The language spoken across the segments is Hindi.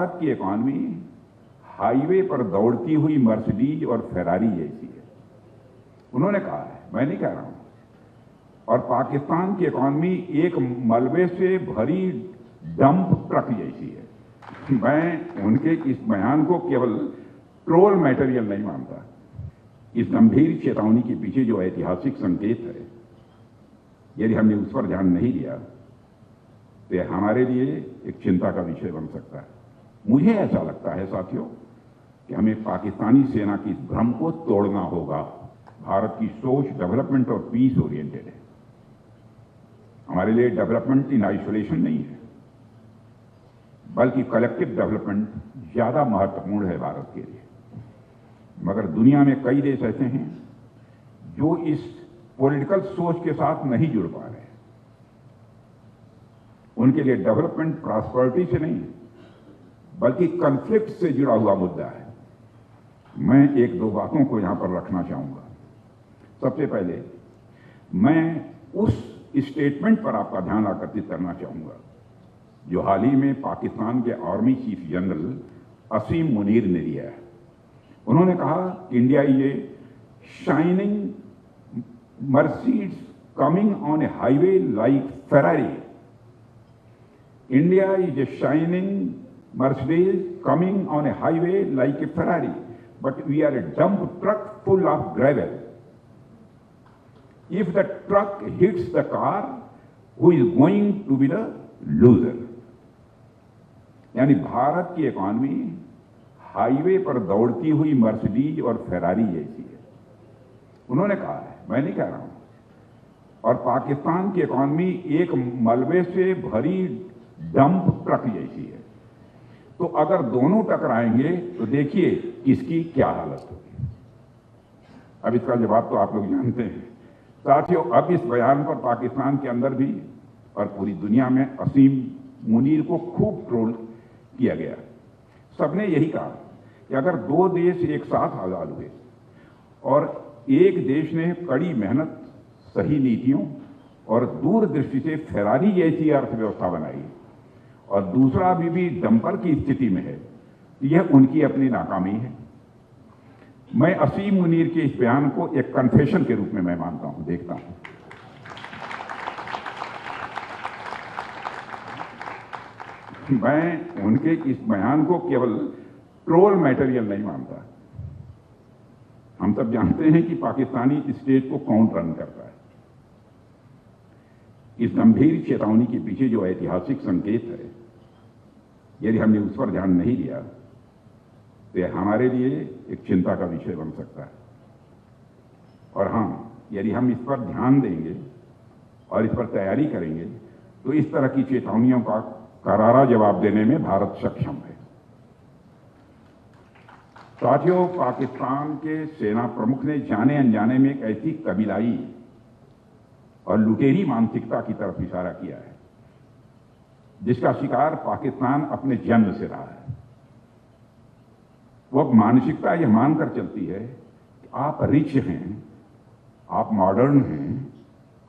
भारत की इकॉनमी हाईवे पर दौड़ती हुई मर्सिडीज और फेरारी जैसी है। उन्होंने कहा है, मैं नहीं कह रहा हूं। और पाकिस्तान की इकॉनमी एक मलबे से भरी डंप ट्रक जैसी है। मैं उनके इस बयान को केवल ट्रोल मटेरियल नहीं मानता। इस गंभीर चेतावनी के पीछे जो ऐतिहासिक संकेत है, यदि हमने उस पर ध्यान नहीं दिया तो यह हमारे लिए एक चिंता का विषय बन सकता है। मुझे ऐसा लगता है साथियों कि हमें पाकिस्तानी सेना की इस भ्रम को तोड़ना होगा। भारत की सोच डेवलपमेंट और पीस ओरिएंटेड है। हमारे लिए डेवलपमेंट इन आइसोलेशन नहीं है, बल्कि कलेक्टिव डेवलपमेंट ज्यादा महत्वपूर्ण है भारत के लिए। मगर दुनिया में कई देश ऐसे हैं जो इस पॉलिटिकल सोच के साथ नहीं जुड़ पा रहे हैं। उनके लिए डेवलपमेंट प्रॉस्पेरिटी से नहीं बल्कि कॉन्फ्लिक्ट से जुड़ा हुआ मुद्दा है। मैं एक दो बातों को यहां पर रखना चाहूंगा। सबसे पहले मैं उस स्टेटमेंट पर आपका ध्यान आकर्षित करना चाहूंगा जो हाल ही में पाकिस्तान के आर्मी चीफ जनरल असीम मुनीर ने दिया है। उन्होंने कहा, India is a shining Mercedes coming on A highway like Ferrari. India is a shining Mercedes coming on a highway like a Ferrari, but we are a dump truck full of gravel. If the truck hits the car, who is going to be the loser? यानी भारत की इकॉनमी हाईवे पर दौड़ती हुई मर्सिडीज और फेरारी जैसी है। उन्होंने कहा है, मैं नहीं कह रहा हूं। और पाकिस्तान की इकॉनमी एक मलबे से भरी डंप ट्रक जैसी है। तो अगर दोनों टकराएंगे तो देखिए इसकी क्या हालत होगी। अब इसका जवाब तो आप लोग जानते हैं। साथियों, अब इस बयान पर पाकिस्तान के अंदर भी और पूरी दुनिया में असीम मुनीर को खूब ट्रोल किया गया। सबने यही कहा कि अगर दो देश एक साथ आजाद हुए और एक देश ने कड़ी मेहनत, सही नीतियों और दूरदृष्टि से फेरारी जैसी अर्थव्यवस्था बनाई और दूसरा अभी भी डंपर की स्थिति में है, यह उनकी अपनी नाकामी है। मैं असीम मुनीर के इस बयान को एक कन्फेशन के रूप में मैं मानता हूं, देखता हूं। मैं उनके इस बयान को केवल ट्रोल मटेरियल नहीं मानता। हम सब जानते हैं कि पाकिस्तानी स्टेट को कौन रन करता है। इस गंभीर चेतावनी के पीछे जो ऐतिहासिक संकेत है, यदि हमने उस पर ध्यान नहीं दिया तो यह हमारे लिए एक चिंता का विषय बन सकता है। और हां, यदि हम इस पर ध्यान देंगे और इस पर तैयारी करेंगे तो इस तरह की चेतावनियों का करारा जवाब देने में भारत सक्षम है। साथियों, पाकिस्तान के सेना प्रमुख ने जाने अनजाने में एक ऐसी कबीलाई और लुटेरी मानसिकता की तरफ इशारा किया है जिसका शिकार पाकिस्तान अपने जन्म से रहा है। वो मानसिकता यह मानकर चलती है कि आप रिच हैं, आप मॉडर्न हैं,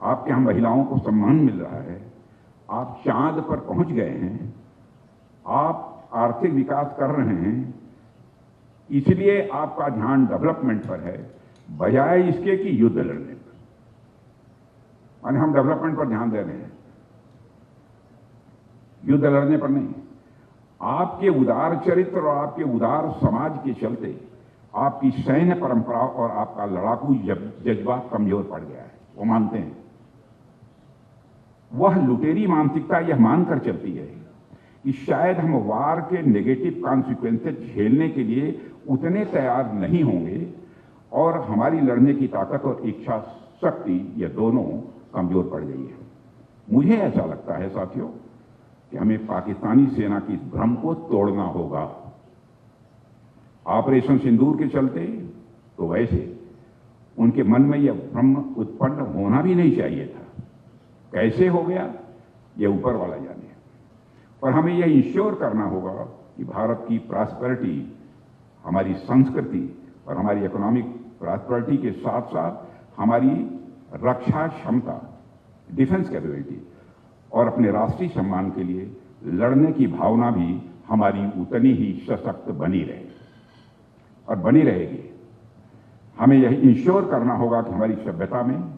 आपके यहां महिलाओं को सम्मान मिल रहा है, आप चांद पर पहुंच गए हैं, आप आर्थिक विकास कर रहे हैं, इसलिए आपका ध्यान डेवलपमेंट पर है बजाय इसके कि युद्ध लड़ने पर। यानी हम डेवलपमेंट पर ध्यान दे रहे हैं, युद्ध लड़ने पर नहीं। आपके उदार चरित्र और आपके उदार समाज के चलते आपकी सैन्य परंपरा और आपका लड़ाकू जज्बा कमजोर पड़ गया है, वो मानते हैं। वह लुटेरी मानसिकता यह मानकर चलती है कि शायद हम वार के नेगेटिव कॉन्सिक्वेंसेस झेलने के लिए उतने तैयार नहीं होंगे और हमारी लड़ने की ताकत और इच्छा शक्ति यह दोनों कमजोर पड़ गई है। मुझे ऐसा लगता है साथियों कि हमें पाकिस्तानी सेना की इस भ्रम को तोड़ना होगा। ऑपरेशन सिंदूर के चलते तो वैसे उनके मन में यह भ्रम उत्पन्न होना भी नहीं चाहिए था। कैसे हो गया यह ऊपर वाला जाने। और हमें यह इंश्योर करना होगा कि भारत की प्रॉस्पेरिटी, हमारी संस्कृति और हमारी इकोनॉमिक प्रॉस्पेरिटी के साथ साथ हमारी रक्षा क्षमता, डिफेंस कैपेबिलिटी और अपने राष्ट्रीय सम्मान के लिए लड़ने की भावना भी हमारी उतनी ही सशक्त बनी रहे और बनी रहेगी। हमें यह इंश्योर करना होगा कि हमारी सभ्यता में,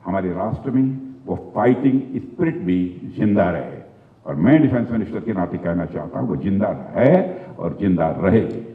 हमारे राष्ट्र में वो फाइटिंग स्पिरिट भी जिंदा रहे। और मैं डिफेंस मिनिस्टर के नाते कहना चाहता हूं वो जिंदा है और जिंदा रहेगी।